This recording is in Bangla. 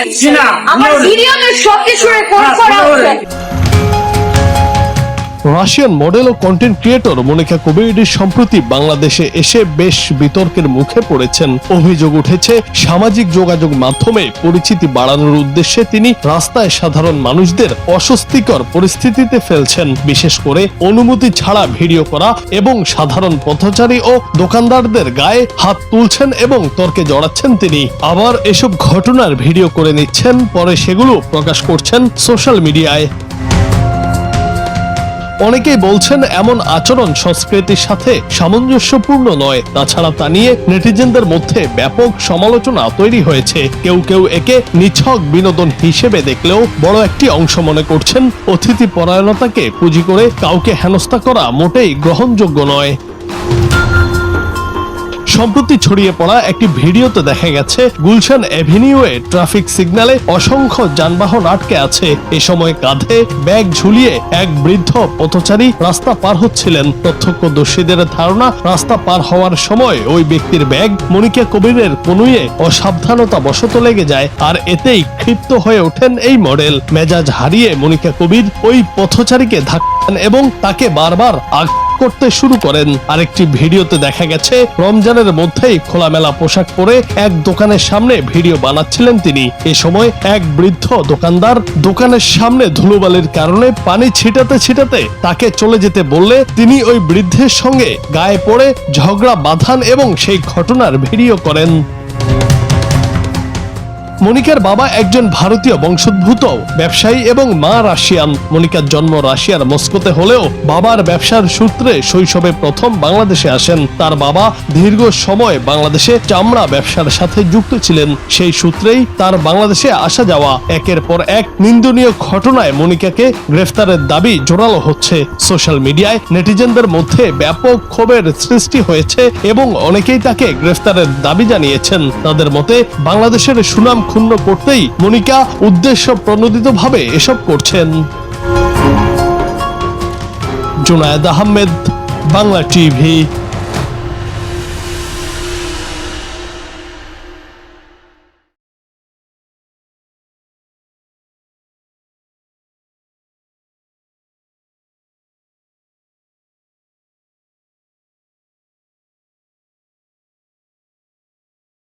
দিচ্ছে আমার ভিডিওতে সবকিছু রেকর্ড করা হচ্ছে। রাশিয়ান মডেল ও কন্টেন্ট ক্রিয়েটর মনিকা কবিরডি সম্প্রতি বাংলাদেশে এসে বেশ বিতর্কের মুখে পড়েছেন। অভিযোগ উঠেছে সামাজিক যোগাযোগ মাধ্যমে পরিচিতি বাড়ানোর উদ্দেশ্যে তিনি রাস্তায় সাধারণ মানুষদের অস্বস্তিকর পরিস্থিতিতে ফেলছেন, বিশেষ করে অনুমতি ছাড়া ভিডিও করা এবং সাধারণ পথচারী ও দোকানদারদের গায়ে হাত তুলছেন এবং তর্কে জড়াচ্ছেন তিনি। আবার এসব ঘটনার ভিডিও করে নিচ্ছেন, পরে সেগুলো প্রকাশ করছেন সোশ্যাল মিডিয়ায়। অনেকেই বলছেন এমন আচরণ সংস্কৃতির সাথে সামঞ্জস্যপূর্ণ নয়। তাছাড়া তা নিয়ে নেটিজেনদের মধ্যে ব্যাপক সমালোচনা তৈরি হয়েছে। কেউ কেউ একে নিছক বিনোদন হিসেবে দেখলেও বড় একটি অংশ মনে করছেন অতিথি পরায়ণতাকে পুঁজি করে কাউকে হেনস্থা করা মোটেই গ্রহণযোগ্য নয়। সম্প্রতি ছড়িয়ে পড়া একটি ভিডিওতে দেখা গেছে গুলশান এভিনিউয়ে ট্রাফিক সিগন্যালে অসংখ্য যানবাহন আটকে আছে। এ সময় কাঁধে ব্যাগ ঝুলিয়ে এক বৃদ্ধ পথচারী রাস্তা পার হচ্ছিলেন। প্রত্যক্ষদর্শীদের ধারণা, রাস্তা পার হওয়ার সময় ওই ব্যক্তির ব্যাগ মনিকা কবিরের কনুইয়ে অসাবধানতা বশত লেগে যায়, আর এতেই ক্ষিপ্ত হয়ে ওঠেন এই মডেল। মেজাজ হারিয়ে মনিকা কবির ওই পথচারীকে ধাক্কা দেন এবং তাকে বারবার করতে শুরু করেন। আরেকটি ভিডিওতে দেখা গেছে রমজানের মধ্যেই খোলামেলা পোশাক পরে এক দোকানের সামনে ভিডিও বানাচ্ছিলেন তিনি। এ সময় এক বৃদ্ধ দোকানদার দোকানের সামনে ধুলোবালির কারণে পানি ছিটাতে ছিটাতে তাকে চলে যেতে বললে তিনি ওই বৃদ্ধের সঙ্গে গায়ে পড়ে ঝগড়া বাঁধান এবং সেই ঘটনার ভিডিও করেন। মনিকার বাবা একজন ভারতীয় বংশোদ্ভূত ব্যবসায়ী এবং মা রাশিয়ান। মনিকার জন্ম রাশিয়ার মস্কোতে হলেও বাবার ব্যবসার সূত্রে শৈশবে প্রথম বাংলাদেশে আসেন। তার বাবা দীর্ঘ সময় বাংলাদেশে চামড়া ব্যবসার সাথে যুক্ত ছিলেন। সেই সূত্রেই তার বাংলাদেশে আসা যাওয়া। একের পর এক নিন্দনীয় ঘটনায় মনিকাকে গ্রেফতারের দাবি জোরালো হচ্ছে। সোশ্যাল মিডিয়ায় নেটিজেনদের মধ্যে ব্যাপক ক্ষোভের সৃষ্টি হয়েছে এবং অনেকেই তাকে গ্রেফতারের দাবি জানিয়েছেন। তাদের মতে বাংলাদেশের সুনাম ক্ষুণ্ণ করতেই মনিকা উদ্দেশ্য প্রণোদিতভাবে এসব করছেন। জুনায়েদ আহমেদ, বাংলা টিভি।